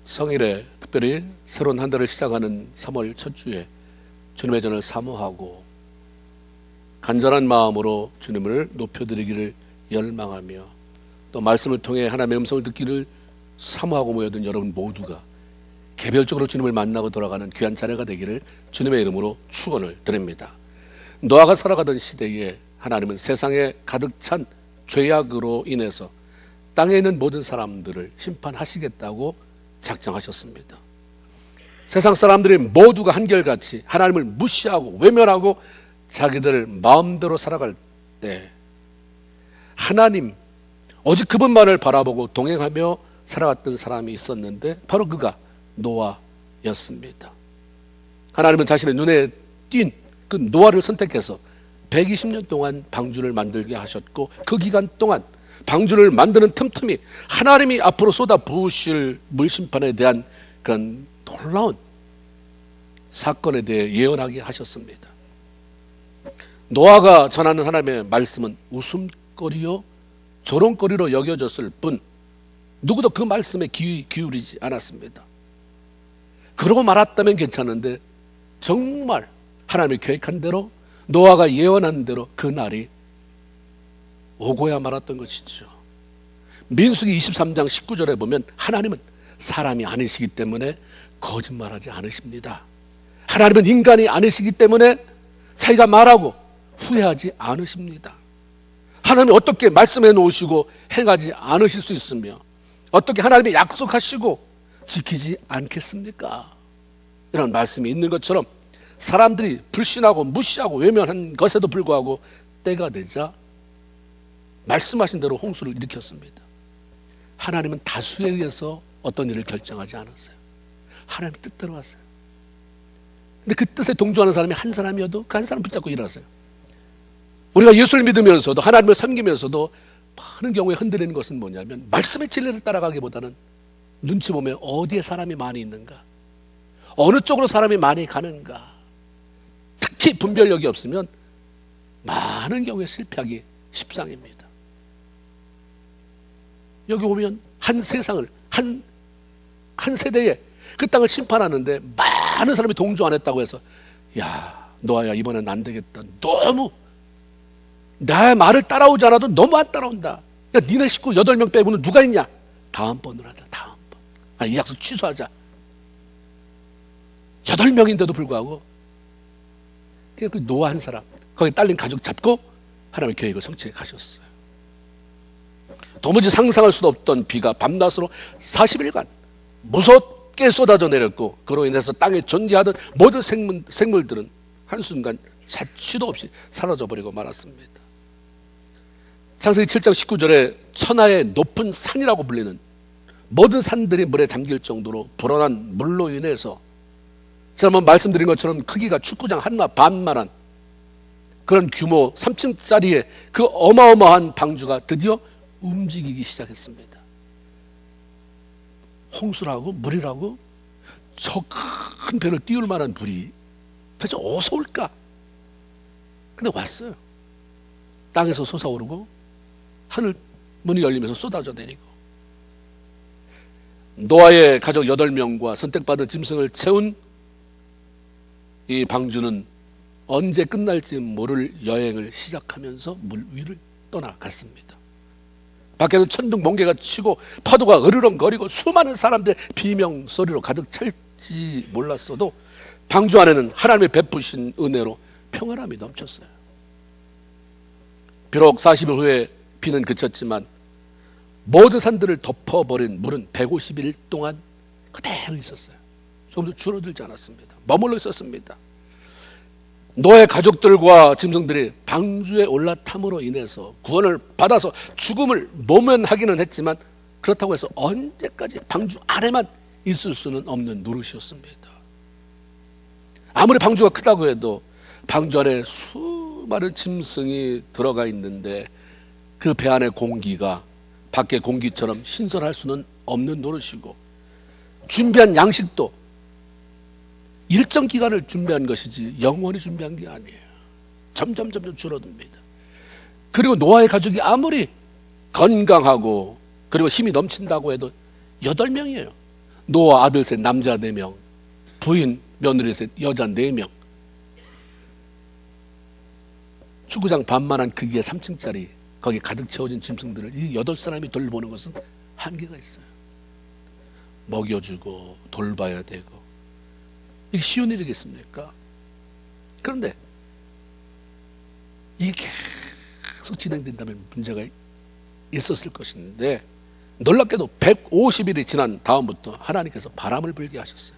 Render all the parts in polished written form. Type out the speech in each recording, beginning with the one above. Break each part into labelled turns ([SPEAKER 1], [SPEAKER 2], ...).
[SPEAKER 1] 성일에 특별히 새로운 한 달을 시작하는 3월 첫 주에 주님의 전을 사모하고 간절한 마음으로 주님을 높여드리기를 열망하며 또 말씀을 통해 하나님의 음성을 듣기를 사모하고 모여든 여러분 모두가 개별적으로 주님을 만나고 돌아가는 귀한 자리가 되기를 주님의 이름으로 축원을 드립니다. 노아가 살아가던 시대에 하나님은 세상에 가득 찬 죄악으로 인해서 땅에 있는 모든 사람들을 심판하시겠다고 작정하셨습니다. 세상 사람들이 모두가 한결같이 하나님을 무시하고 외면하고 자기들 마음대로 살아갈 때 하나님 오직 그분만을 바라보고 동행하며 살아갔던 사람이 있었는데 바로 그가 노아였습니다. 하나님은 자신의 눈에 띈 그 노아를 선택해서 120년 동안 방주를 만들게 하셨고 그 기간 동안 방주를 만드는 틈틈이 하나님이 앞으로 쏟아 부으실 물심판에 대한 그런 놀라운 사건에 대해 예언하게 하셨습니다. 노아가 전하는 하나님의 말씀은 웃음거리요 조롱거리로 여겨졌을 뿐 누구도 그 말씀에 귀 기울이지 않았습니다. 그러고 말았다면 괜찮은데 정말 하나님이 계획한 대로 노아가 예언한 대로 그 날이 오고야 말았던 것이죠. 민수기 23장 19절에 보면 하나님은 사람이 아니시기 때문에 거짓말하지 않으십니다. 하나님은 인간이 아니시기 때문에 자기가 말하고 후회하지 않으십니다. 하나님이 어떻게 말씀해 놓으시고 행하지 않으실 수 있으며 어떻게 하나님이 약속하시고 지키지 않겠습니까? 이런 말씀이 있는 것처럼 사람들이 불신하고 무시하고 외면한 것에도 불구하고 때가 되자 말씀하신 대로 홍수를 일으켰습니다. 하나님은 다수에 의해서 어떤 일을 결정하지 않았어요. 하나님 뜻대로 왔어요. 근데 그 뜻에 동조하는 사람이 한 사람이어도 그 한 사람 붙잡고 일어났어요. 우리가 예수를 믿으면서도 하나님을 섬기면서도 많은 경우에 흔들리는 것은 뭐냐면 말씀의 진리를 따라가기보다는 눈치 보면 어디에 사람이 많이 있는가, 어느 쪽으로 사람이 많이 가는가, 특히 분별력이 없으면 많은 경우에 실패하기 십상입니다. 여기 오면 한 세상을 한 세대에 그 땅을 심판하는데 많은 사람이 동조 안 했다고 해서 야 노아야 이번엔 안 되겠다, 너무 나의 말을 따라오지 않아도 너무 안 따라온다, 야 니네 식구 8명 빼고는 누가 있냐, 다음번으로 하자, 다음번, 이 약속 취소하자. 8명인데도 불구하고 그 노아 한 사람 거기 딸린 가족 잡고 하나님의 계획을 성취해 가셨어요. 도무지 상상할 수도 없던 비가 밤낮으로 40일간 무섭게 쏟아져 내렸고 그로 인해서 땅에 존재하던 모든 생물들은 한순간 자취도 없이 사라져버리고 말았습니다. 창세기 7장 19절에 천하의 높은 산이라고 불리는 모든 산들이 물에 잠길 정도로 불어난 물로 인해서 지난번 말씀드린 것처럼 크기가 축구장 하나 반만한 그런 규모 3층짜리의 그 어마어마한 방주가 드디어 움직이기 시작했습니다. 홍수라고 물이라고 저 큰 배를 띄울 만한 물이 도대체 어디서 올까? 근데 왔어요. 땅에서 솟아오르고 하늘 문이 열리면서 쏟아져 내리고 노아의 가족 8명과 선택받은 짐승을 채운 이 방주는 언제 끝날지 모를 여행을 시작하면서 물 위를 떠나갔습니다. 밖에는 천둥 번개가 치고 파도가 으르렁거리고 수많은 사람들의 비명소리로 가득 찰지 몰랐어도 방주 안에는 하나님의 베푸신 은혜로 평안함이 넘쳤어요. 비록 40일 후에 비는 그쳤지만 모든 산들을 덮어버린 물은 150일 동안 그대로 있었어요. 조금도 줄어들지 않았습니다. 머물러 있었습니다. 노아의 가족들과 짐승들이 방주에 올라탐으로 인해서 구원을 받아서 죽음을 모면하기는 했지만 그렇다고 해서 언제까지 방주 안에만 있을 수는 없는 노릇이었습니다. 아무리 방주가 크다고 해도 방주 안에 수많은 짐승이 들어가 있는데 그 배 안의 공기가 밖의 공기처럼 신선할 수는 없는 노릇이고 준비한 양식도 일정 기간을 준비한 것이지 영원히 준비한 게 아니에요. 점점 줄어듭니다. 그리고 노아의 가족이 아무리 건강하고 그리고 힘이 넘친다고 해도 8명이에요. 노아 아들 셋 남자 4명, 부인 며느리 셋 여자 4명. 축구장 반만한 크기의 3층짜리 거기 가득 채워진 짐승들을 이 8사람이 돌보는 것은 한계가 있어요. 먹여주고 돌봐야 되고 이게 쉬운 일이겠습니까? 그런데 이게 계속 진행된다면 문제가 있었을 것인데, 놀랍게도 150일이 지난 다음부터 하나님께서 바람을 불게 하셨어요.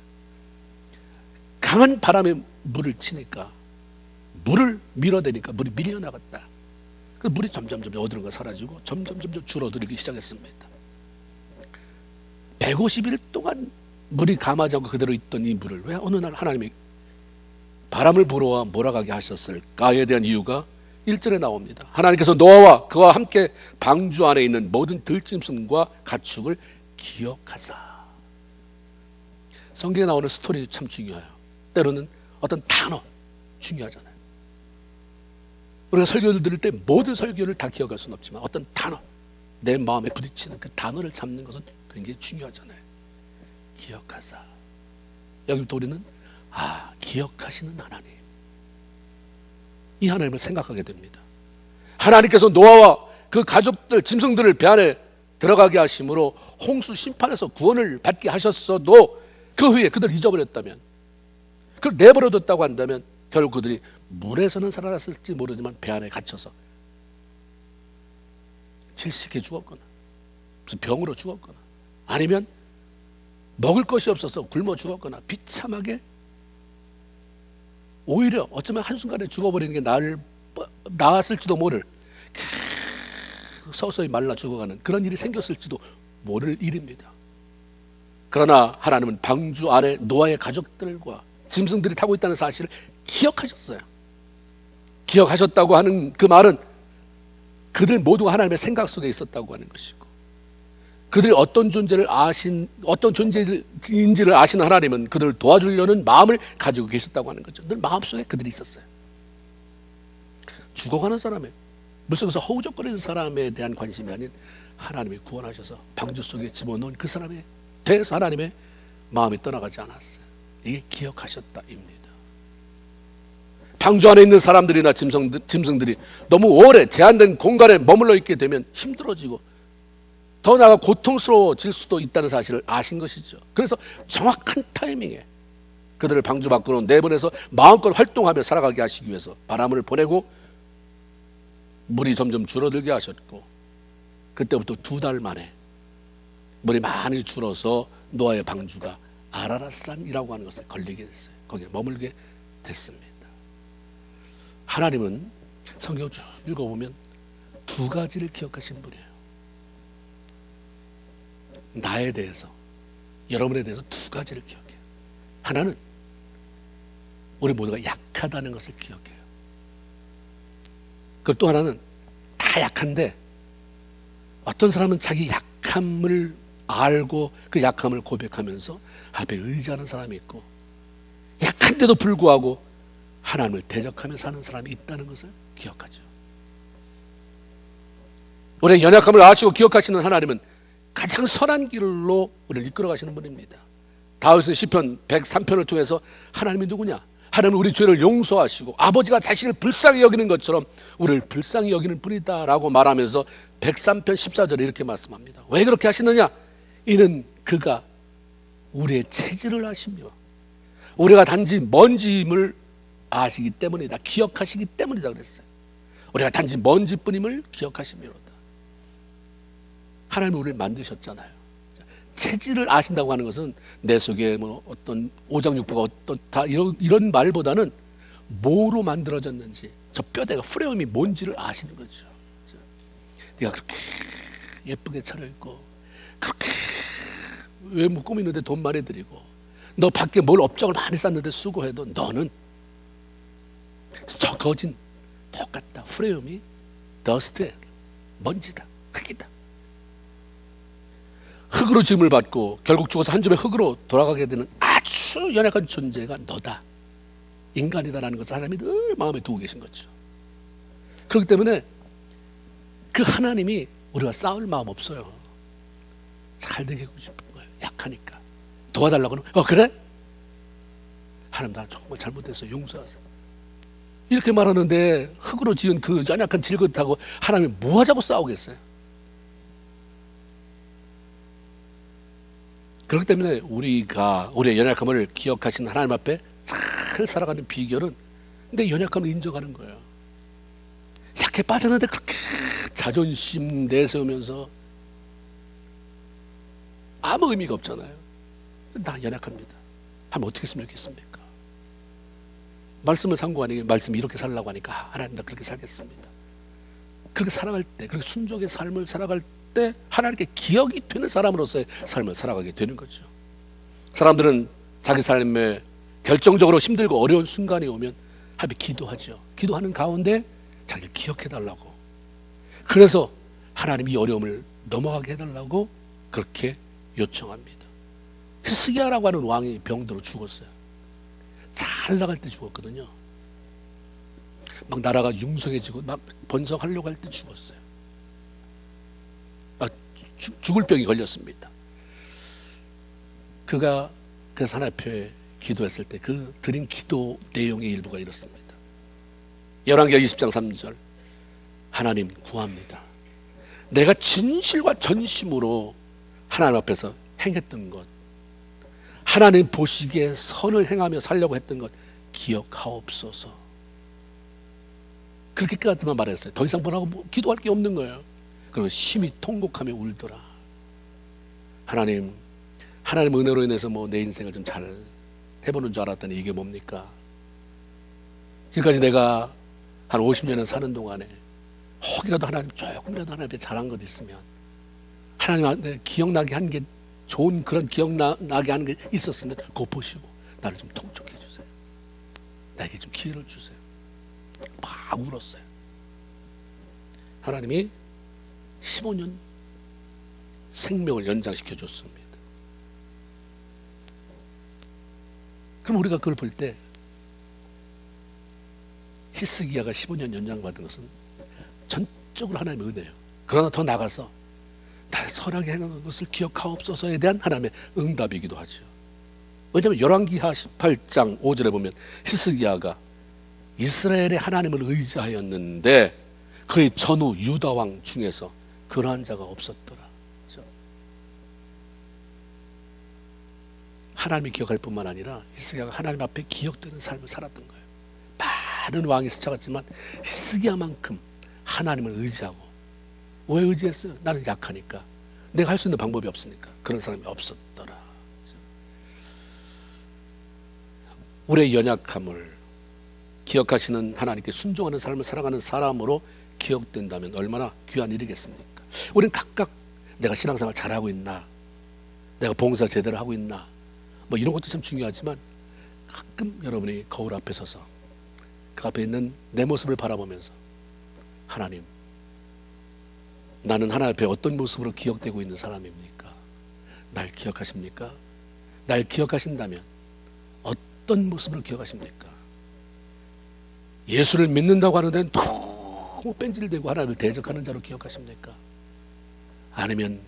[SPEAKER 1] 강한 바람에 물을 치니까, 물을 밀어대니까 물이 밀려나갔다. 그 물이 점점 어디론가 사라지고 점점 줄어들기 시작했습니다. 150일 동안 물이 감하지 않고 그대로 있던 이 물을 왜 어느 날 하나님이 바람을 불어와 몰아가게 하셨을까에 대한 이유가 1절에 나옵니다. 하나님께서 노아와 그와 함께 방주 안에 있는 모든 들짐승과 가축을 기억하사. 성경에 나오는 스토리 참 중요해요. 때로는 어떤 단어 중요하잖아요. 우리가 설교를 들을 때 모든 설교를 다 기억할 수는 없지만 어떤 단어, 내 마음에 부딪히는 그 단어를 잡는 것은 굉장히 중요하잖아요. 기억하사. 여기부터 우리는 기억하시는 하나님, 이 하나님을 생각하게 됩니다. 하나님께서 노아와 그 가족들, 짐승들을 배 안에 들어가게 하심으로 홍수 심판에서 구원을 받게 하셨어도 그 후에 그들을 잊어버렸다면, 그걸 내버려뒀다고 한다면 결국 그들이 물에서는 살아났을지 모르지만 배 안에 갇혀서 질식해 죽었거나 무슨 병으로 죽었거나 아니면 먹을 것이 없어서 굶어 죽었거나 비참하게, 오히려 어쩌면 한순간에 죽어버리는 게 나았을지도 모를, 서서히 말라 죽어가는 그런 일이 생겼을지도 모를 일입니다. 그러나 하나님은 방주 안에 노아의 가족들과 짐승들이 타고 있다는 사실을 기억하셨어요. 기억하셨다고 하는 그 말은 그들 모두가 하나님의 생각 속에 있었다고 하는 것이고, 그들이 어떤 존재인지를 아시는 하나님은 그들을 도와주려는 마음을 가지고 계셨다고 하는 거죠. 늘 마음속에 그들이 있었어요. 죽어가는 사람에, 물속에서 허우적거리는 사람에 대한 관심이 아닌 하나님이 구원하셔서 방주 속에 집어넣은 그 사람에 대해서 하나님의 마음이 떠나가지 않았어요. 이게 기억하셨다입니다. 방주 안에 있는 사람들이나 짐승들이 너무 오래 제한된 공간에 머물러 있게 되면 힘들어지고 더 나아가 고통스러워질 수도 있다는 사실을 아신 것이죠. 그래서 정확한 타이밍에 그들을 방주 밖으로 내보내서 마음껏 활동하며 살아가게 하시기 위해서 바람을 보내고 물이 점점 줄어들게 하셨고, 그때부터 2달 만에 물이 많이 줄어서 노아의 방주가 아라랏산이라고 하는 것에 걸리게 됐어요. 거기에 머물게 됐습니다. 하나님은 성경을 쭉 읽어보면 2가지를 기억하시는 분이에요. 나에 대해서, 여러분에 대해서 2가지를 기억해요. 하나는 우리 모두가 약하다는 것을 기억해요. 그리고 또 하나는 다 약한데 어떤 사람은 자기 약함을 알고 그 약함을 고백하면서 앞에 의지하는 사람이 있고, 약한데도 불구하고 하나님을 대적하며 사는 사람이 있다는 것을 기억하죠. 우리의 연약함을 아시고 기억하시는 하나님은 가장 선한 길로 우리를 이끌어 가시는 분입니다. 다윗은 시편 103편을 통해서 하나님이 누구냐? 하나님은 우리 죄를 용서하시고 아버지가 자신을 불쌍히 여기는 것처럼 우리를 불쌍히 여기는 분이다 라고 말하면서 103편 14절에 이렇게 말씀합니다. 왜 그렇게 하시느냐? 이는 그가 우리의 체질을 아시며 우리가 단지 먼지임을 아시기 때문이다, 기억하시기 때문이다 그랬어요. 우리가 단지 먼지뿐임을 기억하시미로다. 하나님이 우리를 만드셨잖아요. 체질을 아신다고 하는 것은 내 속에 뭐 어떤 오장육부가 어떤 다 이런 말보다는 뭐로 만들어졌는지, 저 뼈대가 프레임이 뭔지를 아시는 거죠. 네가 그렇게 예쁘게 차려입고 그렇게 외모 꾸미는데 돈 많이 들이고 너 밖에 뭘 업적을 많이 쌓는데 수고해도 너는 저 거진 똑같다. 프레임이 더스트야, 먼지다, 흙이다. 흙으로 지음을 받고 결국 죽어서 한 줌의 흙으로 돌아가게 되는 아주 연약한 존재가 너다, 인간이다라는 것을 하나님이 늘 마음에 두고 계신 거죠. 그렇기 때문에 그 하나님이 우리가 싸울 마음 없어요. 잘 되게 하고 싶은 거예요. 약하니까. 도와달라고 하면 그래? 하나님 나 정말 잘못했어 용서하세요. 이렇게 말하는데 흙으로 지은 그 연약한 질긋하고 하나님이 뭐 하자고 싸우겠어요? 그렇기 때문에 우리가 우리의 연약함을 기억하신 하나님 앞에 잘 살아가는 비결은 내 연약함을 인정하는 거예요. 약해 빠졌는데 그렇게 자존심 내세우면서 아무 의미가 없잖아요. 나 연약합니다. 하면 어떻게 했으면 좋겠습니까? 말씀을 상고하니 말씀이 이렇게 살라고 하니까 하나님 나 그렇게 살겠습니다. 그렇게 살아갈 때, 그렇게 순종의 삶을 살아갈 때 하나님께 기억이 되는 사람으로서의 삶을 살아가게 되는 거죠. 사람들은 자기 삶에 결정적으로 힘들고 어려운 순간이 오면 하나님께 기도하죠. 기도하는 가운데 자기를 기억해달라고. 그래서 하나님 이 어려움을 넘어가게 해달라고 그렇게 요청합니다. 히스기야라고 하는 왕이 병들어 죽었어요. 잘 나갈 때 죽었거든요. 막 나라가 융성해지고 막 번성하려고 할 때 죽었어요. 죽을 병이 걸렸습니다. 그가 그래서 하나님 앞에 기도했을 때 그 드린 기도 내용의 일부가 이렇습니다. 열왕기하 20장 3절 하나님 구합니다. 내가 진실과 전심으로 하나님 앞에서 행했던 것, 하나님 보시기에 선을 행하며 살려고 했던 것 기억하옵소서. 그렇게 끝까지만 말했어요. 더 이상 뭐라고 기도할 게 없는 거예요. 그리고 심히 통곡하며 울더라. 하나님 은혜로 인해서 내 인생을 좀 잘 해보는 줄 알았더니 이게 뭡니까? 지금까지 내가 한 50년을 사는 동안에 혹이라도 하나님 조금이라도 하나님 앞에 잘한 것 있으면 하나님한테 기억나게 한 게 좋은 그런 기억나게 하는 게 있었으면 그거 보시고 나를 좀 통촉해 주세요. 나에게 좀 기회를 주세요. 막 울었어요. 하나님이 15년 생명을 연장시켜 줬습니다. 그럼 우리가 그걸 볼 때 히스기야가 15년 연장받은 것은 전적으로 하나님의 은혜예요. 그러나 더 나가서 날 선하게 행하는 것을 기억하옵소서에 대한 하나님의 응답이기도 하죠. 왜냐하면 열왕기하 18장 5절에 보면 히스기야가 이스라엘의 하나님을 의지하였는데 그의 전후 유다 왕 중에서 그러한 자가 없었더라. 그렇죠? 하나님이 기억할 뿐만 아니라 히스기야가 하나님 앞에 기억되는 삶을 살았던 거예요. 많은 왕이 스쳐갔지만 히스기야만큼 하나님을 의지하고. 왜 의지했어요? 나는 약하니까. 내가 할 수 있는 방법이 없으니까. 그런 사람이 없었더라. 우리의 연약함을 기억하시는 하나님께 순종하는 삶을 살아가는 사람으로 기억된다면 얼마나 귀한 일이겠습니까? 우리는 각각 내가 신앙생활 잘하고 있나, 내가 봉사 제대로 하고 있나, 이런 것도 참 중요하지만 가끔 여러분이 거울 앞에 서서 그 앞에 있는 내 모습을 바라보면서 하나님, 나는 하나님 앞에 어떤 모습으로 기억되고 있는 사람입니까? 날 기억하십니까? 날 기억하신다면 어떤 모습으로 기억하십니까? 예수를 믿는다고 하는 데는 너무 뺀질대고 하나님을 대적하는 자로 기억하십니까? 아니면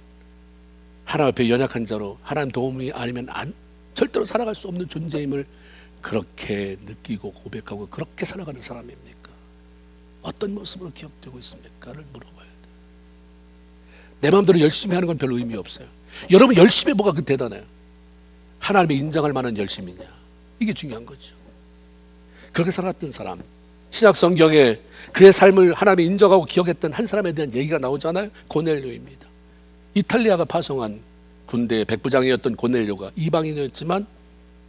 [SPEAKER 1] 하나님 앞에 연약한 자로 하나님 도움이 아니면 절대로 살아갈 수 없는 존재임을 그렇게 느끼고 고백하고 그렇게 살아가는 사람입니까? 어떤 모습으로 기억되고 있습니까?를 물어봐야 돼요. 내 마음대로 열심히 하는 건 별로 의미 없어요. 여러분 열심히 뭐가 그 대단해요? 하나님의 인정할 만한 열심이냐? 이게 중요한 거죠. 그렇게 살았던 사람, 신약 성경에 그의 삶을 하나님이 인정하고 기억했던 한 사람에 대한 얘기가 나오잖아요. 고넬료입니다. 이탈리아가 파송한 군대의 백부장이었던 고넬료가 이방인이었지만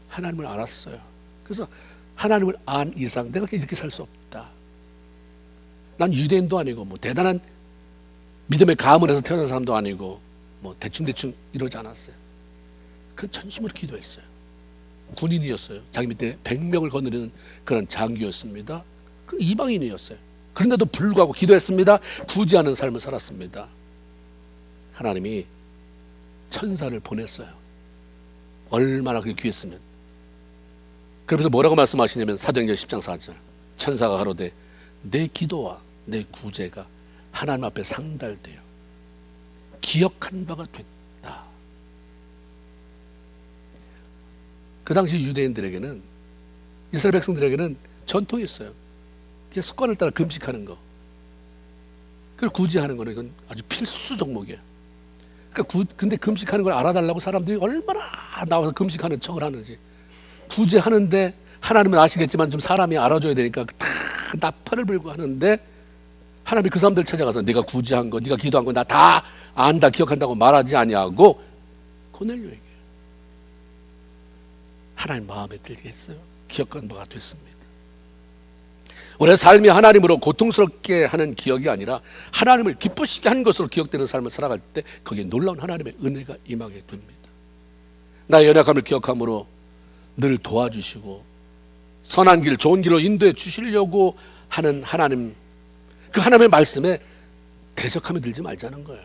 [SPEAKER 1] 하나님을 알았어요. 그래서 하나님을 안 이상 내가 이렇게 살 수 없다. 난 유대인도 아니고 대단한 믿음의 가문에서 태어난 사람도 아니고 대충 이러지 않았어요. 그 전심으로 기도했어요. 군인이었어요. 자기 밑에 100명을 거느리는 그런 장교였습니다. 그 이방인이었어요. 그런데도 불구하고 기도했습니다. 구제하는 삶을 살았습니다. 하나님이 천사를 보냈어요. 얼마나 그게 귀했으면. 그러면서 뭐라고 말씀하시냐면 사도행전 10장 4절 천사가 가로되 내 기도와 내 구제가 하나님 앞에 상달되어 기억한 바가 됐다. 그 당시 유대인들에게는, 이스라엘 백성들에게는 전통이 있어요. 그냥 습관을 따라 금식하는 거. 그걸 구제하는 거는 이건 아주 필수 종목이에요. 그러니까 근데 금식하는 걸 알아달라고 사람들이 얼마나 나와서 금식하는 척을 하는지. 구제하는데 하나님은 아시겠지만 좀 사람이 알아줘야 되니까 다 나팔을 불고 하는데, 하나님이 그 사람들 찾아가서 네가 구제한 거, 네가 기도한 거 나 다 안다, 기억한다고 말하지 아니하고 고넬료에게 하나님 마음에 들게 했어요. 기억한 바가 됐습니다. 우리의 삶이 하나님으로 고통스럽게 하는 기억이 아니라 하나님을 기쁘시게 하는 것으로 기억되는 삶을 살아갈 때 거기에 놀라운 하나님의 은혜가 임하게 됩니다. 나의 연약함을 기억함으로 늘 도와주시고 선한 길, 좋은 길로 인도해 주시려고 하는 하나님, 그 하나님의 말씀에 대적함이 들지 말자는 거예요.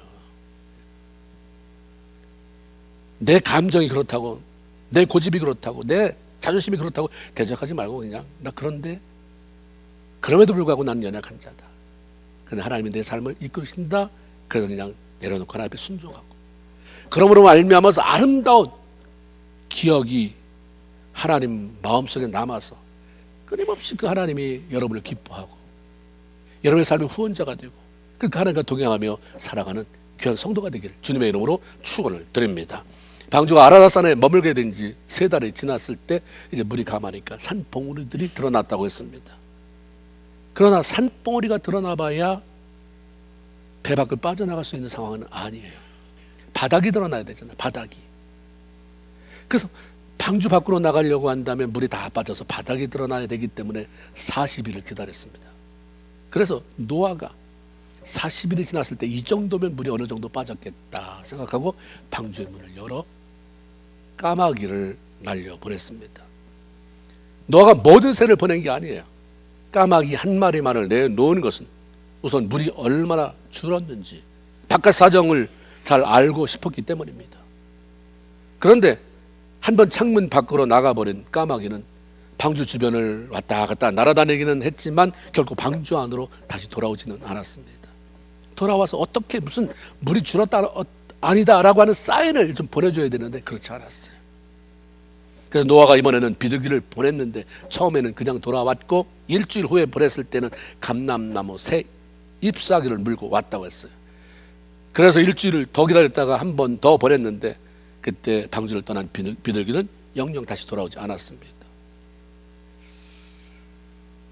[SPEAKER 1] 내 감정이 그렇다고, 내 고집이 그렇다고, 내 자존심이 그렇다고 대적하지 말고 그냥 나 그런데 그럼에도 불구하고 나는 연약한 자다. 그런데 하나님이 내 삶을 이끌으신다. 그래서 그냥 내려놓고 하나님 앞에 순종하고, 그러므로 말미암아서 아름다운 기억이 하나님 마음속에 남아서 끊임없이 그 하나님이 여러분을 기뻐하고 여러분의 삶의 후원자가 되고 그 하나님과 동행하며 살아가는 귀한 성도가 되기를 주님의 이름으로 축원을 드립니다. 방주가 아라닷산에 머물게 된 지 3달이 지났을 때 이제 물이 감하니까 산봉우리들이 드러났다고 했습니다. 그러나 산봉우리가 드러나봐야 배 밖을 빠져나갈 수 있는 상황은 아니에요. 바닥이 드러나야 되잖아요. 바닥이. 그래서 방주 밖으로 나가려고 한다면 물이 다 빠져서 바닥이 드러나야 되기 때문에 40일을 기다렸습니다. 그래서 노아가 40일이 지났을 때 이 정도면 물이 어느 정도 빠졌겠다 생각하고 방주의 문을 열어 까마귀를 날려보냈습니다. 노아가 모든 새를 보낸 게 아니에요. 까마귀 한 마리만을 내놓은 것은 우선 물이 얼마나 줄었는지 바깥 사정을 잘 알고 싶었기 때문입니다. 그런데 한번 창문 밖으로 나가버린 까마귀는 방주 주변을 왔다 갔다 날아다니기는 했지만 결국 방주 안으로 다시 돌아오지는 않았습니다. 돌아와서 어떻게 무슨 물이 줄었다 아니다라고 하는 사인을 좀 보내줘야 되는데 그렇지 않았어요. 그래서 노아가 이번에는 비둘기를 보냈는데 처음에는 그냥 돌아왔고 일주일 후에 보냈을 때는 감람나무 새 잎사귀를 물고 왔다고 했어요. 그래서 일주일을 더 기다렸다가 한 번 더 보냈는데 그때 방주를 떠난 비둘기는 영영 다시 돌아오지 않았습니다.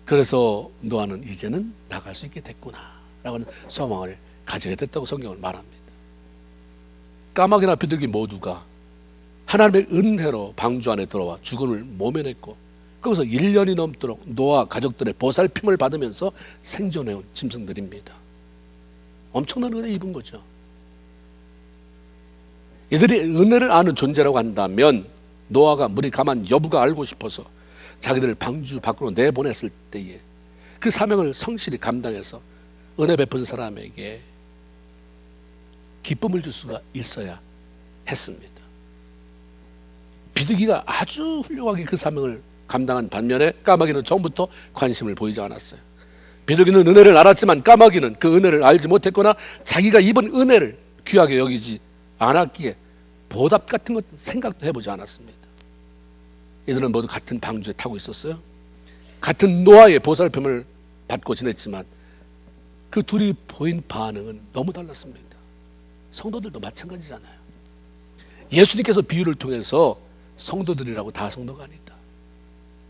[SPEAKER 1] 그래서 노아는 이제는 나갈 수 있게 됐구나 라고 하는 소망을 가지게 됐다고 성경은 말합니다. 까마귀나 비둘기 모두가 하나님의 은혜로 방주 안에 들어와 죽음을 모면했고 거기서 1년이 넘도록 노아 가족들의 보살핌을 받으면서 생존해온 짐승들입니다. 엄청난 은혜 입은 거죠. 이들이 은혜를 아는 존재라고 한다면 노아가 물이 감한 여부가 알고 싶어서 자기들을 방주 밖으로 내보냈을 때에 그 사명을 성실히 감당해서 은혜 베푼 사람에게 기쁨을 줄 수가 있어야 했습니다. 비둘기가 아주 훌륭하게 그 사명을 감당한 반면에 까마귀는 처음부터 관심을 보이지 않았어요. 비둘기는 은혜를 알았지만 까마귀는 그 은혜를 알지 못했거나 자기가 입은 은혜를 귀하게 여기지 않았기에 보답 같은 것 생각도 해보지 않았습니다. 이들은 모두 같은 방주에 타고 있었어요. 같은 노아의 보살핌을 받고 지냈지만 그 둘이 보인 반응은 너무 달랐습니다. 성도들도 마찬가지잖아요. 예수님께서 비유를 통해서 성도들이라고 다 성도가 아니다.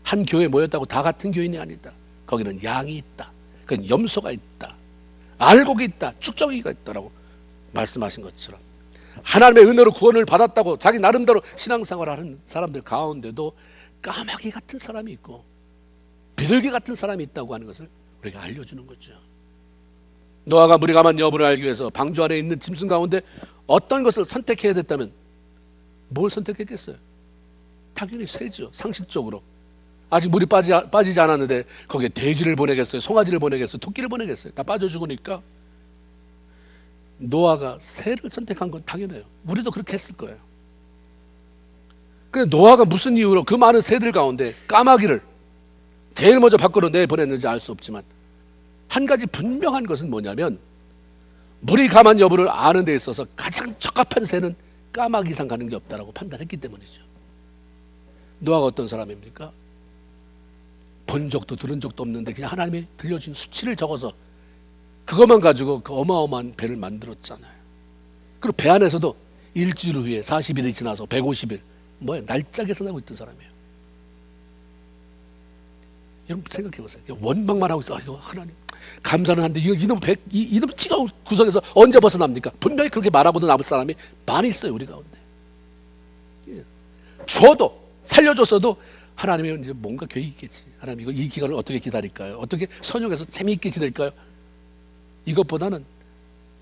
[SPEAKER 1] 한 교회에 모였다고 다 같은 교인이 아니다. 거기는 양이 있다. 거기는 염소가 있다. 알곡이 있다. 쭉정이가 있다라고 말씀하신 것처럼 하나님의 은혜로 구원을 받았다고 자기 나름대로 신앙생활을 하는 사람들 가운데도 까마귀 같은 사람이 있고 비둘기 같은 사람이 있다고 하는 것을 우리가 알려주는 거죠. 노아가 물이 감한 여부를 알기 위해서 방주 안에 있는 짐승 가운데 어떤 것을 선택해야 됐다면 뭘 선택했겠어요? 당연히 새죠. 상식적으로. 아직 물이 빠지지 않았는데 거기에 돼지를 보내겠어요? 송아지를 보내겠어요? 토끼를 보내겠어요? 다 빠져 죽으니까 노아가 새를 선택한 건 당연해요. 우리도 그렇게 했을 거예요. 그런데 노아가 무슨 이유로 그 많은 새들 가운데 까마귀를 제일 먼저 밖으로 내보냈는지 알 수 없지만 한 가지 분명한 것은 뭐냐면 물이 감한 여부를 아는 데 있어서 가장 적합한 새는 까마귀 이상 가는 게 없다라고 판단했기 때문이죠. 노아가 어떤 사람입니까? 본 적도 들은 적도 없는데 그냥 하나님이 들려준 수치를 적어서 그것만 가지고 그 어마어마한 배를 만들었잖아요. 그리고 배 안에서도 일주일 후에 40일이 지나서 150일 뭐예요? 날짜게 써나고 있던 사람이에요. 여러분 생각해 보세요. 원망만 하고 있어. 아, 이거 하나님 감사는 한데 이놈 찌가 구석에서 언제 벗어납니까? 분명히 그렇게 말하고도 남을 사람이 많이 있어요, 우리 가운데. 줘도 살려줬어도 하나님이 이제 뭔가 계획이 있겠지. 하나님 이거 이 기간을 어떻게 기다릴까요? 어떻게 선용해서 재미있게 지낼까요? 이것보다는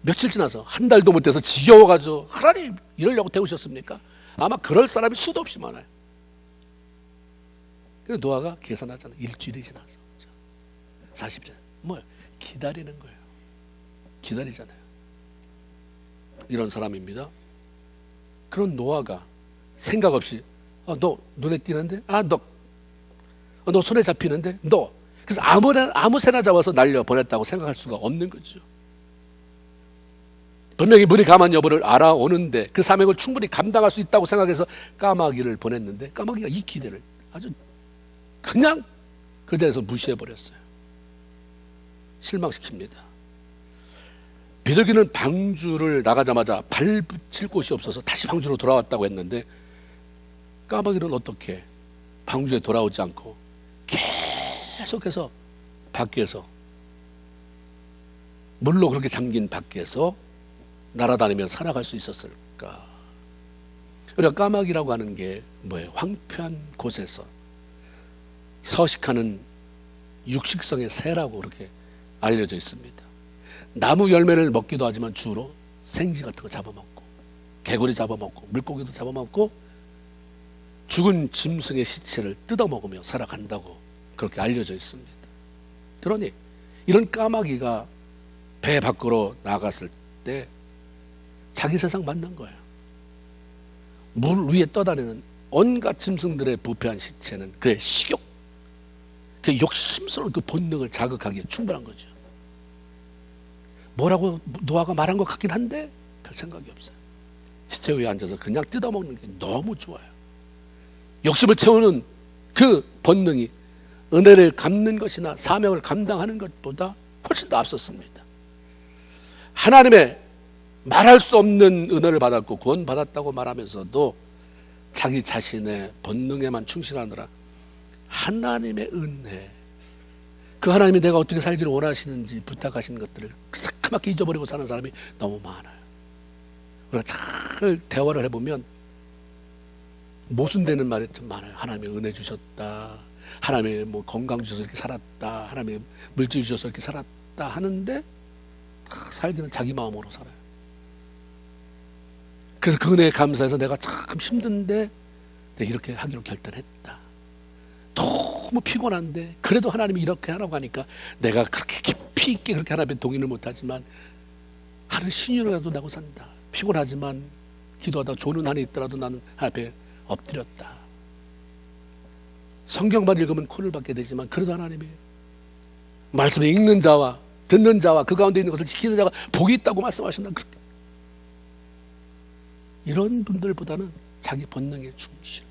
[SPEAKER 1] 며칠 지나서 한 달도 못 돼서 지겨워가지고 하나님 이러려고 태우셨습니까? 아마 그럴 사람이 수도 없이 많아요. 그래서 노아가 계산하잖아요. 일주일이 지나서 40일 뭐예요? 기다리는 거예요. 기다리잖아요. 이런 사람입니다. 그런 노아가 생각 없이 너 눈에 띄는데? 너 손에 잡히는데? 너. 그래서 아무 새나 잡아서 날려 보냈다고 생각할 수가 없는 거죠. 분명히 물이 강한 여부를 알아오는데 그 사명을 충분히 감당할 수 있다고 생각해서 까마귀를 보냈는데 까마귀가 이 기대를 아주 그냥 그 자리에서 무시해버렸어요. 실망시킵니다. 비둘기는 방주를 나가자마자 발 붙일 곳이 없어서 다시 방주로 돌아왔다고 했는데 까마귀는 어떻게 방주에 돌아오지 않고 계속해서 밖에서 물로 그렇게 잠긴 밖에서 날아다니며 살아갈 수 있었을까? 우리가 까마귀라고 하는 게 뭐예요? 황폐한 곳에서 서식하는 육식성의 새라고 그렇게 알려져 있습니다. 나무 열매를 먹기도 하지만 주로 생쥐 같은 거 잡아먹고 개구리 잡아먹고 물고기도 잡아먹고 죽은 짐승의 시체를 뜯어먹으며 살아간다고 그렇게 알려져 있습니다. 그러니 이런 까마귀가 배 밖으로 나갔을 때 자기 세상 만난 거예요. 물 위에 떠다니는 온갖 짐승들의 부패한 시체는 그의 식욕, 그 욕심스러운 그 본능을 자극하기에 충분한 거죠. 뭐라고 노아가 말한 것 같긴 한데 별 생각이 없어요. 시체 위에 앉아서 그냥 뜯어먹는 게 너무 좋아요. 욕심을 채우는 그 본능이 은혜를 갚는 것이나 사명을 감당하는 것보다 훨씬 더 앞섰습니다. 하나님의 말할 수 없는 은혜를 받았고 구원받았다고 말하면서도 자기 자신의 본능에만 충실하느라 하나님의 은혜, 그 하나님이 내가 어떻게 살기를 원하시는지 부탁하시는 것들을 새까맣게 잊어버리고 사는 사람이 너무 많아요. 우리가 잘 대화를 해보면 모순되는 말이 좀 많아요. 하나님이 은혜 주셨다, 하나님이 뭐 건강 주셔서 이렇게 살았다, 하나님이 물질 주셔서 이렇게 살았다 하는데 살기는 자기 마음으로 살아요. 그래서 그 은혜에 감사해서 내가 참 힘든데 내가 이렇게 하기로 결단했다. 너무 피곤한데 그래도 하나님이 이렇게 하라고 하니까 내가 그렇게 깊이 있게 그렇게 하나님의 동의를 못하지만 하늘 신유라도 나고 산다. 피곤하지만 기도하다 조는 한이 있더라도 나는 하나님 앞에 엎드렸다. 성경만 읽으면 코를 박게 되지만 그래도 하나님이 말씀을 읽는 자와 듣는 자와 그 가운데 있는 것을 지키는 자가 복이 있다고 말씀하신다. 그렇게. 이런 분들보다는 자기 본능에 충실.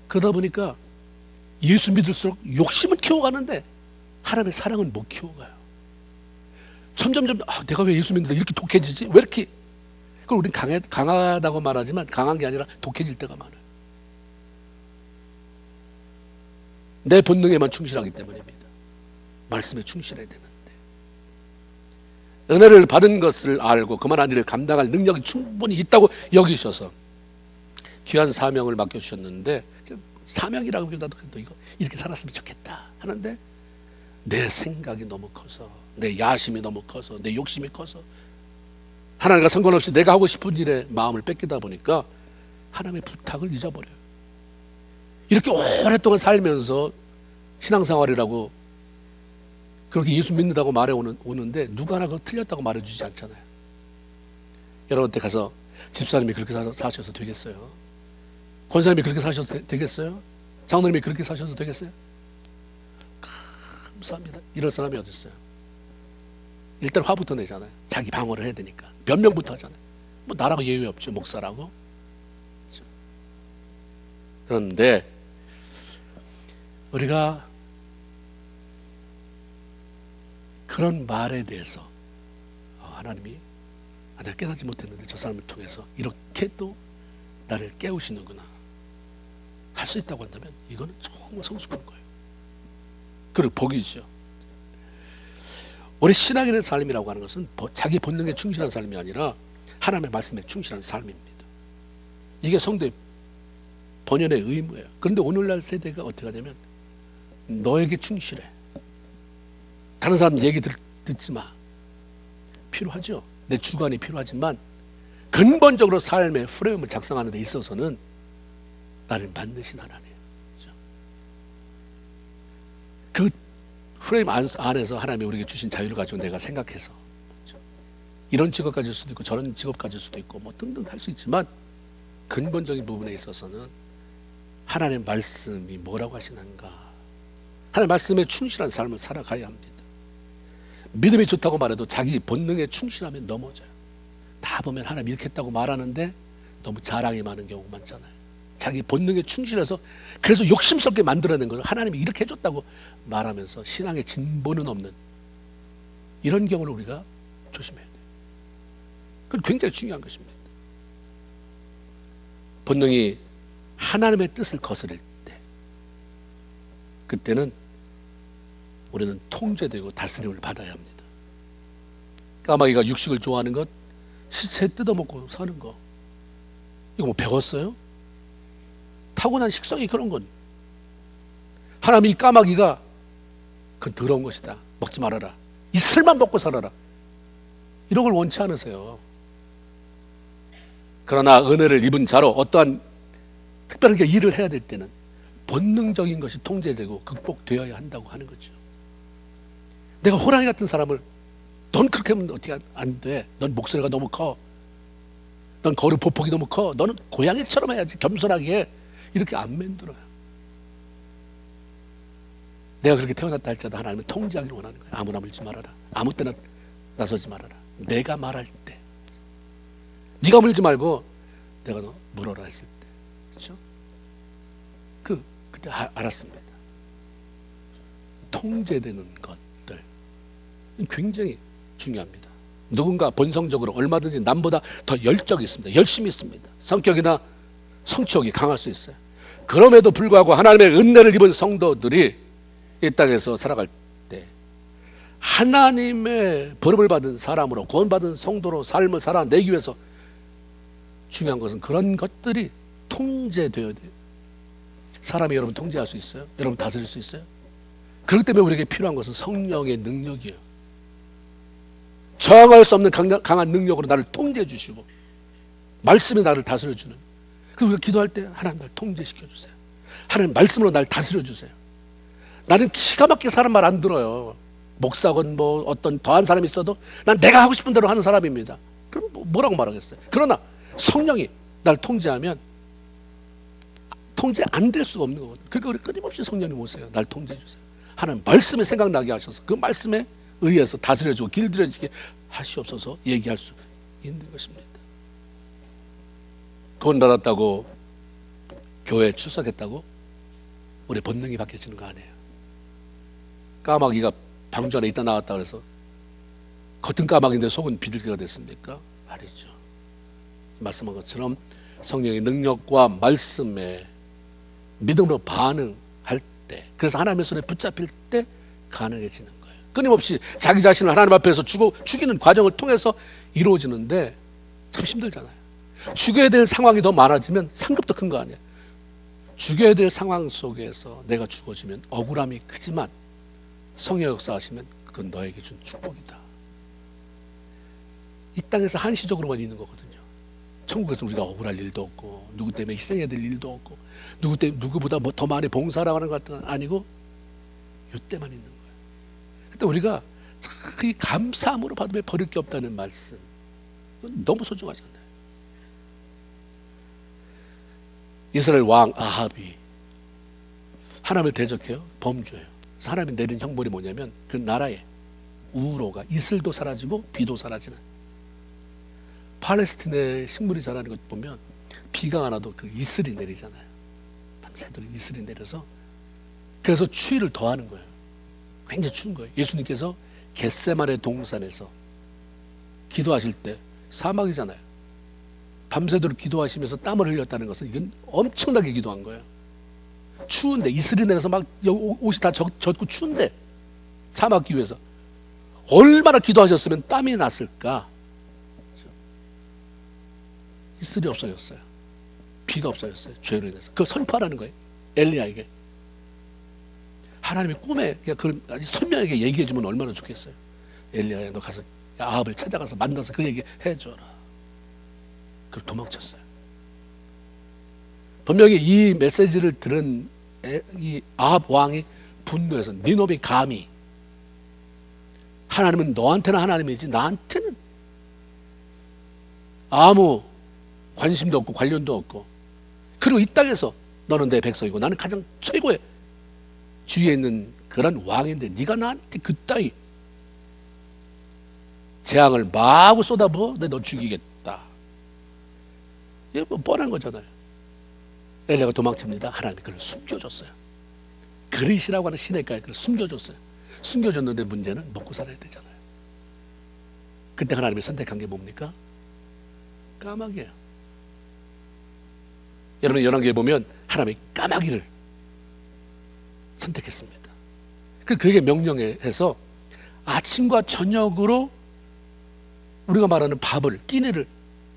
[SPEAKER 1] 그러다 보니까 예수 믿을수록 욕심은 키워가는데 하나님의 사랑은 못 키워가요. 점점점 내가 왜 예수 믿는다 이렇게 독해지지? 왜 이렇게? 그걸 우리는 강하다고 말하지만 강한 게 아니라 독해질 때가 많아요. 내 본능에만 충실하기 때문입니다. 말씀에 충실해야 되는데 은혜를 받은 것을 알고 그만한 일을 감당할 능력이 충분히 있다고 여기셔서 귀한 사명을 맡겨주셨는데 사명이라고 보다도 이거 이렇게 살았으면 좋겠다 하는데 내 생각이 너무 커서 내 야심이 너무 커서 내 욕심이 커서 하나님과 상관없이 내가 하고 싶은 일에 마음을 뺏기다 보니까 하나님의 부탁을 잊어버려요. 이렇게 오랫동안 살면서 신앙생활이라고 그렇게 예수 믿는다고 말해오는데 누가 하나 그거 틀렸다고 말해주지 않잖아요. 여러분한테 가서 집사님이 그렇게 사셔서 되겠어요? 권사님이 그렇게 사셔도 되겠어요? 장로님이 그렇게 사셔도 되겠어요? 감사합니다. 이럴 사람이 어디 있어요? 일단 화부터 내잖아요. 자기 방어를 해야 되니까. 변명부터 하잖아요. 뭐 나라고 예외 없죠. 목사라고. 그런데 우리가 그런 말에 대해서 하나님이 내가 깨닫지 못했는데 저 사람을 통해서 이렇게 또 나를 깨우시는구나 할 수 있다고 한다면 이거는 정말 성숙한 거예요. 그리고 복이죠. 우리 신앙인의 삶이라고 하는 것은 자기 본능에 충실한 삶이 아니라 하나님의 말씀에 충실한 삶입니다. 이게 성도의 본연의 의무예요. 그런데 오늘날 세대가 어떻게 하냐면 너에게 충실해. 다른 사람 얘기 듣지 마. 필요하죠. 내 주관이 필요하지만 근본적으로 삶의 프레임을 작성하는 데 있어서는 나를 만드신 하나님. 그 프레임 안에서 하나님이 우리에게 주신 자유를 가지고 내가 생각해서 이런 직업 가질 수도 있고 저런 직업 가질 수도 있고 뭐 등등 할 수 있지만 근본적인 부분에 있어서는 하나님의 말씀이 뭐라고 하시는가, 하나님의 말씀에 충실한 삶을 살아가야 합니다. 믿음이 좋다고 말해도 자기 본능에 충실하면 넘어져요. 다 보면 하나님 이렇게 했다고 말하는데 너무 자랑이 많은 경우가 많잖아요. 자기 본능에 충실해서 그래서 욕심스럽게 만들어낸 것을 하나님이 이렇게 해줬다고 말하면서 신앙의 진보는 없는 이런 경우를 우리가 조심해야 돼요. 그건 굉장히 중요한 것입니다. 본능이 하나님의 뜻을 거스릴 때 그때는 우리는 통제되고 다스림을 받아야 합니다. 까마귀가 육식을 좋아하는 것, 시체 뜯어먹고 사는 거, 이거 뭐 배웠어요? 타고난 식성이 그런 건. 하나님이 까마귀가 그건 더러운 것이다, 먹지 말아라, 이슬만 먹고 살아라, 이런 걸 원치 않으세요. 그러나 은혜를 입은 자로 어떠한 특별하게 일을 해야 될 때는 본능적인 것이 통제되고 극복되어야 한다고 하는 거죠. 내가 호랑이 같은 사람을 넌 그렇게 하면 어떻게 안 돼, 넌 목소리가 너무 커, 넌 거리 보폭이 너무 커, 너는 고양이처럼 해야지, 겸손하게, 이렇게 안 만들어요. 내가 그렇게 태어났다 할지라도 하나님은 통제하기를 원하는 거예요. 아무나 물지 말아라, 아무 때나 나서지 말아라, 내가 말할 때. 네가 물지 말고 내가 너 물어라 했을 때, 그렇죠? 그때 알았습니다. 통제되는 것들 굉장히 중요합니다. 누군가 본성적으로 얼마든지 남보다 더 열정이 있습니다. 열심히 있습니다. 성격이나 성취욕이 강할 수 있어요. 그럼에도 불구하고 하나님의 은혜를 입은 성도들이 이 땅에서 살아갈 때 하나님의 벌을 받은 사람으로, 구원받은 성도로 삶을 살아내기 위해서 중요한 것은 그런 것들이 통제되어야 돼요. 사람이 여러분 통제할 수 있어요? 여러분 다스릴 수 있어요? 그렇기 때문에 우리에게 필요한 것은 성령의 능력이에요. 저항할 수 없는 강한 능력으로 나를 통제해 주시고 말씀이 나를 다스려 주는. 그리고 우리가 기도할 때 하나님 날 통제시켜 주세요. 하나님 말씀으로 날 다스려 주세요. 나는 기가 막히게 사람 말 안 들어요. 목사건 뭐 어떤 더한 사람이 있어도 난 내가 하고 싶은 대로 하는 사람입니다. 그럼 뭐라고 말하겠어요? 그러나 성령이 날 통제하면 통제 안 될 수가 없는 거거든요. 그러니까 우리 끊임없이 성령님 오세요. 날 통제해 주세요. 하나님 말씀에 생각나게 하셔서 그 말씀에 의해서 다스려주고 길들여지게 하시옵소서 얘기할 수 있는 것입니다. 구원받았다고 교회에 출석했다고 우리 본능이 바뀌어지는 거 아니에요. 까마귀가 방주 안에 있다 나왔다 그래서 겉은 까마귀인데 속은 비둘기가 됐습니까? 아니죠. 말씀한 것처럼 성령의 능력과 말씀에 믿음으로 반응할 때, 그래서 하나님의 손에 붙잡힐 때 가능해지는 거예요. 끊임없이 자기 자신을 하나님 앞에서 죽이는 과정을 통해서 이루어지는데 참 힘들잖아요. 죽여야 될 상황이 더 많아지면 상급도 큰 거 아니에요. 죽여야 될 상황 속에서 내가 죽어지면 억울함이 크지만 성령 역사하시면 그건 너에게 준 축복이다. 이 땅에서 한시적으로만 있는 거거든요. 천국에서 우리가 억울할 일도 없고 누구 때문에 희생해야 될 일도 없고 누구보다 뭐 더 많이 봉사를 하는 것 같은 건 아니고 이때만 있는 거예요. 그때 우리가 이 감사함으로 받으면 버릴 게 없다는 말씀 너무 소중하잖아요. 이스라엘 왕 아합이 하나님을 대적해요. 범죄예요. 그래서 하나님이 내린 형벌이 뭐냐면 그 나라에 우로가 이슬도 사라지고 비도 사라지는, 팔레스틴의 식물이 자라는 것 보면 비가 안 와도 그 이슬이 내리잖아요. 밤새도록 이슬이 내려서 그래서 추위를 더하는 거예요. 굉장히 추운 거예요. 예수님께서 겟세마네 동산에서 기도하실 때 사막이잖아요. 밤새도록 기도하시면서 땀을 흘렸다는 것은 이건 엄청나게 기도한 거예요. 추운데 이슬이 내려서 막 옷이 다 젖고 추운데 사막 기후에서 얼마나 기도하셨으면 땀이 났을까. 이슬이 없어졌어요. 비가 없어졌어요. 죄로 인해서. 그걸 선포하라는 거예요. 엘리야에게. 하나님이 꿈에 그냥 선명하게 얘기해주면 얼마나 좋겠어요. 엘리야야, 너 가서 아합을 찾아가서 만나서 그 얘기 해줘라. 그리고 도망쳤어요. 분명히 이 메시지를 들은 이 아합 왕이 분노해서 니놈이 감히, 하나님은 너한테는 하나님이지 나한테는 아무 관심도 없고 관련도 없고, 그리고 이 땅에서 너는 내 백성이고 나는 가장 최고의 주위에 있는 그런 왕인데 네가 나한테 그따위 재앙을 마구 쏟아부어 너 죽이겠다. 이게 뭐 뻔한 거잖아요. 엘리야가 도망칩니다. 하나님이 그를 숨겨줬어요. 그릿이라고 하는 시냇가에 그를 숨겨줬어요. 숨겨줬는데 문제는 먹고 살아야 되잖아요. 그때 하나님이 선택한 게 뭡니까? 까마귀예요. 여러분 열왕기에 보면 하나님이 까마귀를 선택했습니다. 그에게 명령해서 아침과 저녁으로 우리가 말하는 밥을, 끼니를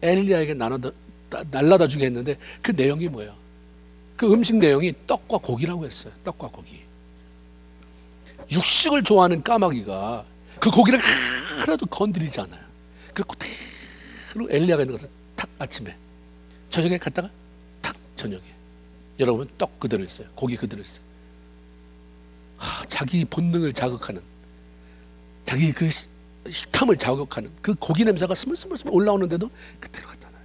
[SPEAKER 1] 엘리야에게 날라다 주게 했는데 그 내용이 뭐예요? 그 음식 내용이 떡과 고기라고 했어요. 떡과 고기. 육식을 좋아하는 까마귀가 그 고기를 하나도 건드리지 않아요. 그리고 엘리야가 있는 것은 탁 아침에, 저녁에 갔다가 탁 저녁에. 여러분 떡 그대로 있어요. 고기 그대로 있어요. 자기 본능을 자극하는, 자기 그 식탐을 자극하는 그 고기 냄새가 스물스물 올라오는데도 그대로 갖다 놔요.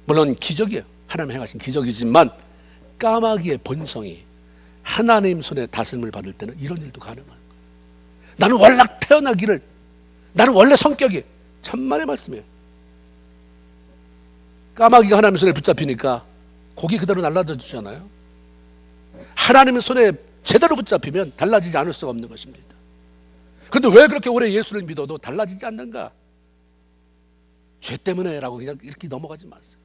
[SPEAKER 1] 물론 기적이에요. 하나님 행하신 기적이지만 까마귀의 본성이 하나님 손에 다스림을 받을 때는 이런 일도 가능한 거예요. 나는 원래 태어나기를, 나는 원래 성격이, 천만의 말씀이에요. 까마귀가 하나님 손에 붙잡히니까 고기 그대로 날라다 주잖아요. 하나님의 손에 제대로 붙잡히면 달라지지 않을 수가 없는 것입니다. 그런데 왜 그렇게 오래 예수를 믿어도 달라지지 않는가? 죄 때문에 라고 그냥 이렇게 넘어가지 마세요.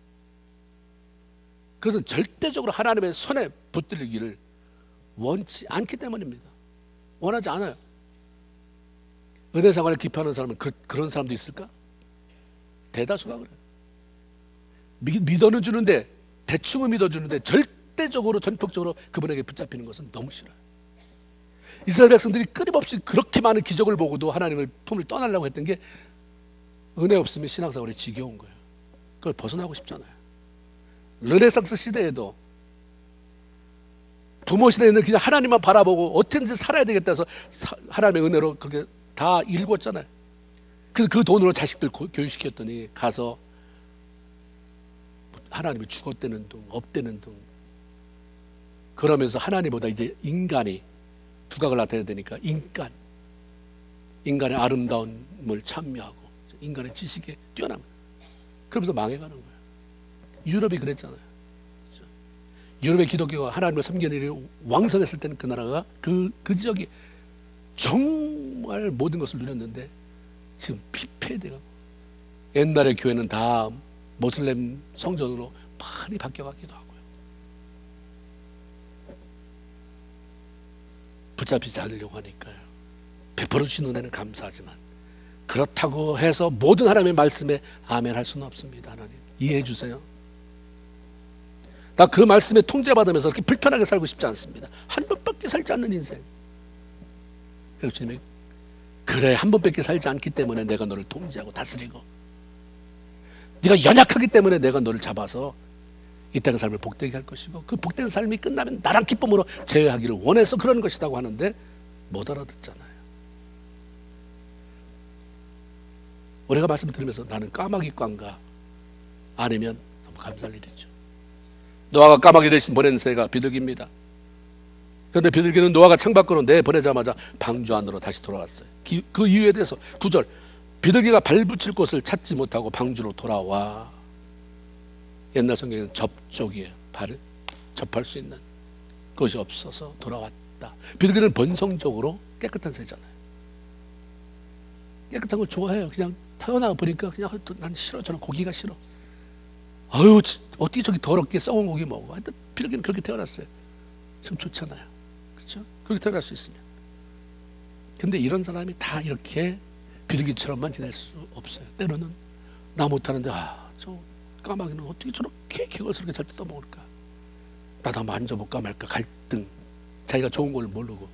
[SPEAKER 1] 그것은 절대적으로 하나님의 손에 붙들리기를 원치 않기 때문입니다. 원하지 않아요. 은혜 생활을 기피하는 사람은 그런 사람도 있을까? 대다수가 그래요. 믿어는 주는데, 대충은 믿어주는데 절대적으로 전폭적으로 그분에게 붙잡히는 것은 너무 싫어요. 이스라엘 백성들이 끊임없이 그렇게 많은 기적을 보고도 하나님을 품을 떠나려고 했던 게 은혜 없으면 신앙생활이 지겨운 거예요. 그걸 벗어나고 싶잖아요. 르네상스 시대에도 부모 시대에는 그냥 하나님만 바라보고 어떻게든지 살아야 되겠다 해서 하나님의 은혜로 그렇게 다 일궜잖아요. 그 돈으로 자식들 교육시켰더니 가서 하나님이 죽었다는 둥, 없다는 둥, 그러면서 하나님보다 이제 인간이 두각을 나타내야 되니까 인간의 아름다움을 찬미하고 인간의 지식에 뛰어난, 그러면서 망해가는 거예요. 유럽이 그랬잖아요. 그렇죠? 유럽의 기독교가 하나님을 섬기는 일이 왕성했을 때는 그 나라가 그 지역이 정말 모든 것을 누렸는데 지금 피폐해돼가고, 옛날의 교회는 다 모슬렘 성전으로 많이 바뀌어가기도 하고요. 붙잡히지 않으려고 하니까요. 베풀어 주신 은혜는 감사하지만 그렇다고 해서 모든 하나님의 말씀에 아멘 할 수는 없습니다. 하나님 이해해 주세요. 나 그 말씀에 통제받으면서 그렇게 불편하게 살고 싶지 않습니다. 한 번밖에 살지 않는 인생. 그래서 주님이 그래, 한 번밖에 살지 않기 때문에 내가 너를 통제하고 다스리고, 네가 연약하기 때문에 내가 너를 잡아서 이 땅의 삶을 복되게 할 것이고, 그 복된 삶이 끝나면 나랑 기쁨으로 제외하기를 원해서 그러는 것이라고 하는데 못 알아듣잖아요. 우리가 말씀을 들으면서 나는 까마귀꽝가 아니면 너무 감사할 일이죠. 노아가 까마귀 대신 보낸 새가 비둘기입니다. 그런데 비둘기는 노아가 창밖으로 내보내자마자 방주 안으로 다시 돌아왔어요. 그 이유에 대해서 9절, 비둘기가 발붙일 곳을 찾지 못하고 방주로 돌아와. 옛날 성경에는 접촉이에요. 발을 접할 수 있는 것이 없어서 돌아왔다. 비둘기는 본성적으로 깨끗한 새잖아요. 깨끗한 걸 좋아해요. 그냥 태어나 보니까 그냥 난 싫어. 저는 고기가 싫어. 아유, 어떻게 저기 더럽게 썩은 고기 먹어. 하여튼 비둘기는 그렇게 태어났어요. 좀 좋잖아요. 그렇죠? 그렇게 태어날 수 있으면. 근데 이런 사람이 다 이렇게 비둘기처럼만 지낼 수 없어요. 때로는 나 못하는데 저 까마귀는 어떻게 저렇게 개걸스럽게 잘 뜯어먹을까. 나도 한번 만져볼까 말까 갈등. 자기가 좋은 걸 모르고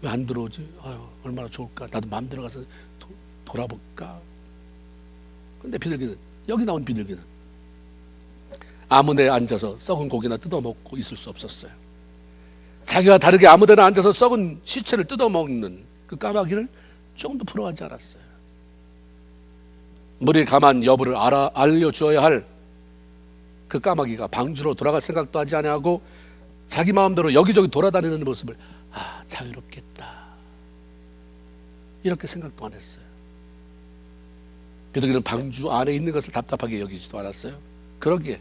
[SPEAKER 1] 왜 안 들어오지? 아유, 얼마나 좋을까. 나도 마음대로 가서 돌아볼까. 근데 비둘기는, 여기 나온 비둘기는 아무데나 앉아서 썩은 고기나 뜯어먹고 있을 수 없었어요. 자기와 다르게 아무데나 앉아서 썩은 시체를 뜯어먹는 그 까마귀를 조금도 부러워하지 않았어요. 물이 감한 여부를 알려주어야 할 그 까마귀가 방주로 돌아갈 생각도 하지 아니하고 자기 마음대로 여기저기 돌아다니는 모습을 자유롭겠다 이렇게 생각도 안 했어요. 비둘기는 방주 안에 있는 것을 답답하게 여기지도 않았어요. 그러기에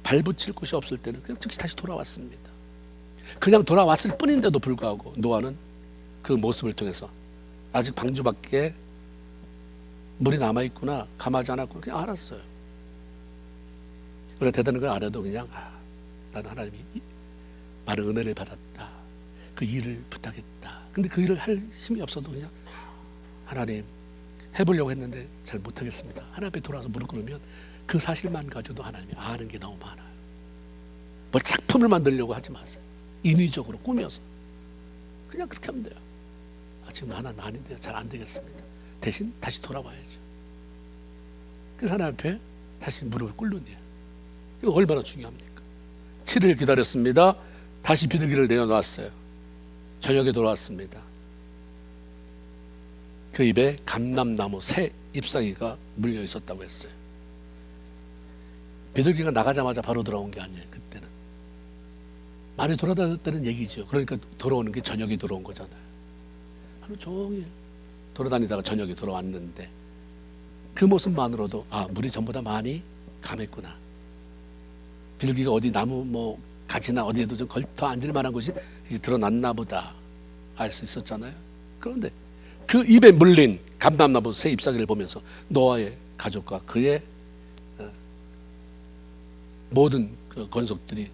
[SPEAKER 1] 발붙일 곳이 없을 때는 그냥 즉시 다시 돌아왔습니다. 그냥 돌아왔을 뿐인데도 불구하고 노아는 그 모습을 통해서 아직 방주 밖에 물이 남아있구나, 감하지 않았구나 그냥 알았어요. 그래 대단한 걸 알아도 그냥 나는 하나님이 많은 은혜를 받았다. 그 일을 부탁했다. 근데 그 일을 할 힘이 없어도 그냥 하나님 해보려고 했는데 잘 못하겠습니다. 하나님 앞에 돌아와서 무릎 꿇으면 그 사실만 가지고도 하나님이 아는 게 너무 많아요. 뭐 작품을 만들려고 하지 마세요. 인위적으로 꾸며서 그냥 그렇게 하면 돼요. 지금 하나님 아닌데요. 잘 안 되겠습니다. 대신 다시 돌아와야죠. 그래서 하나님 앞에 다시 무릎을 꿇는 일. 이거 얼마나 중요합니까? 7일 기다렸습니다. 다시 비둘기를 내어놨어요. 저녁에 돌아왔습니다. 그 입에 감람나무 새 잎사귀가 물려 있었다고 했어요. 비둘기가 나가자마자 바로 돌아온 게 아니에요. 그때는 많이 돌아다녔다는 얘기죠. 그러니까 돌아오는 게 저녁에 돌아온 거잖아요. 하루 종일 돌아다니다가 저녁에 돌아왔는데 그 모습만으로도 물이 전보다 많이 감했구나. 비둘기가 어디 나무 가지나 어디에도 좀 걸터 앉을 만한 곳이 이제 드러났나 보다 알 수 있었잖아요. 그런데 그 입에 물린 감람나무 새 잎사귀를 보면서 노아의 가족과 그의 모든 그 건속들이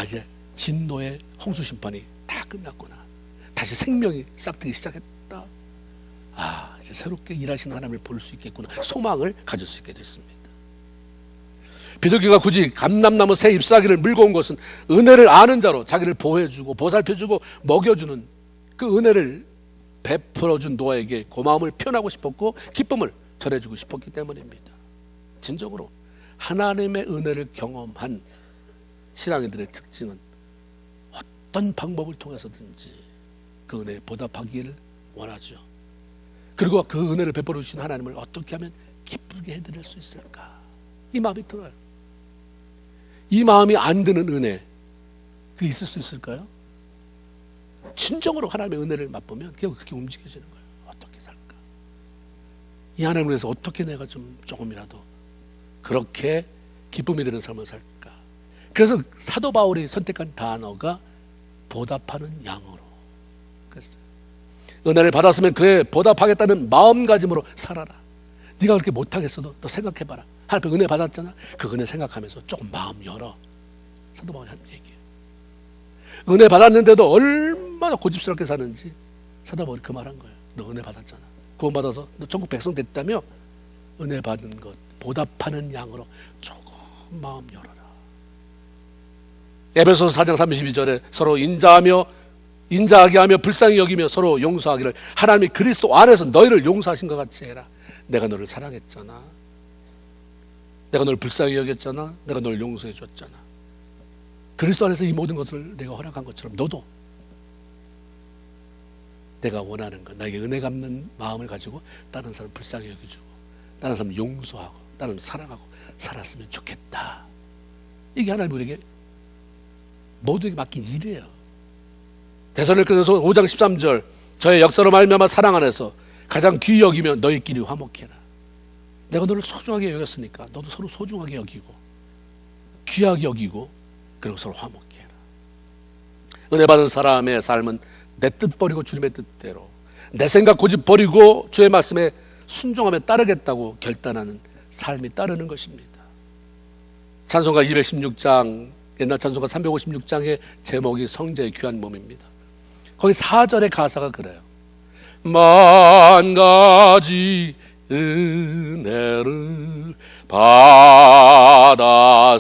[SPEAKER 1] 이제 진노의 홍수 심판이 다 끝났구나. 다시 생명이 싹트기 시작했다. 이제 새롭게 일하시는 하나님을 볼 수 있겠구나. 소망을 가질 수 있게 됐습니다. 비둘기가 굳이 감람나무 새 잎사귀를 물고 온 것은 은혜를 아는 자로 자기를 보호해주고 보살펴주고 먹여주는 그 은혜를 베풀어준 노아에게 고마움을 표현하고 싶었고 기쁨을 전해주고 싶었기 때문입니다. 진정으로 하나님의 은혜를 경험한 신앙인들의 특징은 어떤 방법을 통해서든지 그 은혜에 보답하기를 원하죠. 그리고 그 은혜를 베풀어 주신 하나님을 어떻게 하면 기쁘게 해드릴 수 있을까? 이 마음이 들어요. 이 마음이 안 드는 은혜, 그게 있을 수 있을까요? 진정으로 하나님의 은혜를 맛보면 그렇게 움직여지는 거예요. 어떻게 살까? 이 하나님을 위해서 어떻게 내가 조금이라도 그렇게 기쁨이 되는 삶을 살까? 그래서 사도 바울이 선택한 단어가 보답하는 양으로 그랬어요. 은혜를 받았으면 그에 보답하겠다는 마음가짐으로 살아라. 네가 그렇게 못하겠어도 너 생각해봐라. 하나님 은혜 받았잖아. 그 은혜 생각하면서 조금 마음 열어. 사도 바울이 하는 얘기예요. 은혜 받았는데도 얼마나 고집스럽게 사는지 사도 바울이 그 말한 거예요. 너 은혜 받았잖아. 구원받아서 너 전국 백성 됐다며 은혜 받은 것 보답하는 양으로 조금 마음 열어라. 에베소서 4장 32절에 서로 인자하게 하며 불쌍히 여기며 서로 용서하기를 하나님이 그리스도 안에서 너희를 용서하신 것 같이 해라. 내가 너를 사랑했잖아. 내가 너를 불쌍히 여겼잖아. 내가 너를 용서해 줬잖아. 그리스도 안에서 이 모든 것을 내가 허락한 것처럼 너도 내가 원하는 것, 나에게 은혜 갚는 마음을 가지고 다른 사람 불쌍히 여겨주고 다른 사람 용서하고 다른 사람 사랑하고 살았으면 좋겠다. 이게 하나님 우리에게 모두에게 맡긴 일이에요. 데살로니가서 5장 13절 저의 역사로 말미암아 사랑 안에서 가장 귀히 여기며 너희끼리 화목해라. 내가 너를 소중하게 여겼으니까 너도 서로 소중하게 여기고 귀하게 여기고 그리고 서로 화목해 해라. 은혜 받은 사람의 삶은 내 뜻 버리고 주님의 뜻대로, 내 생각 고집 버리고 주의 말씀에 순종하며 따르겠다고 결단하는 삶이 따르는 것입니다. 찬송가 216장, 옛날 찬송가 356장의 제목이 성자의 귀한 몸입니다. 거기 4절의 가사가 그래요. 만 가지 은혜를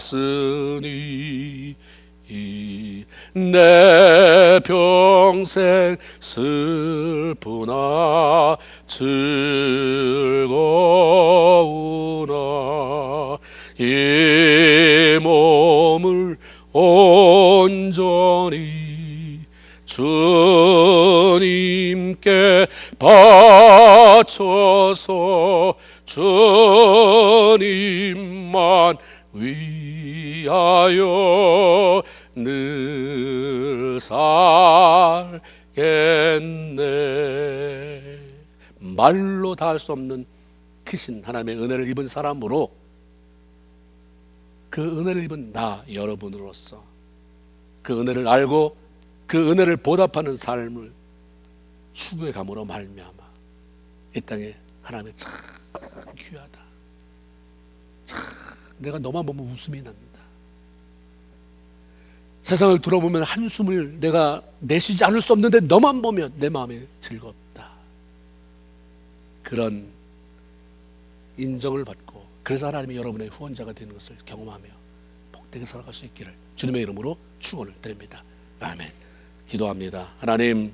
[SPEAKER 1] 받았으니 내 평생 슬프나 즐거우나 이 몸을 온전히 주님께 바쳐서 주님만 위하여 늘 살겠네. 말로 다 할 수 없는 크신 하나님의 은혜를 입은 사람으로, 그 은혜를 입은 나 여러분으로서 그 은혜를 알고 그 은혜를 보답하는 삶을 추구해 감으로 말미암아 이 땅에 하나님의 참 귀하다, 참 내가 너만 보면 웃음이 납니다. 세상을 돌아보면 한숨을 내가 내쉬지 않을 수 없는데 너만 보면 내 마음이 즐겁다. 그런 인정을 받고, 그래서 하나님이 여러분의 후원자가 되는 것을 경험하며 복되게 살아갈 수 있기를 주님의 이름으로 축원을 드립니다. 아멘. 기도합니다. 하나님,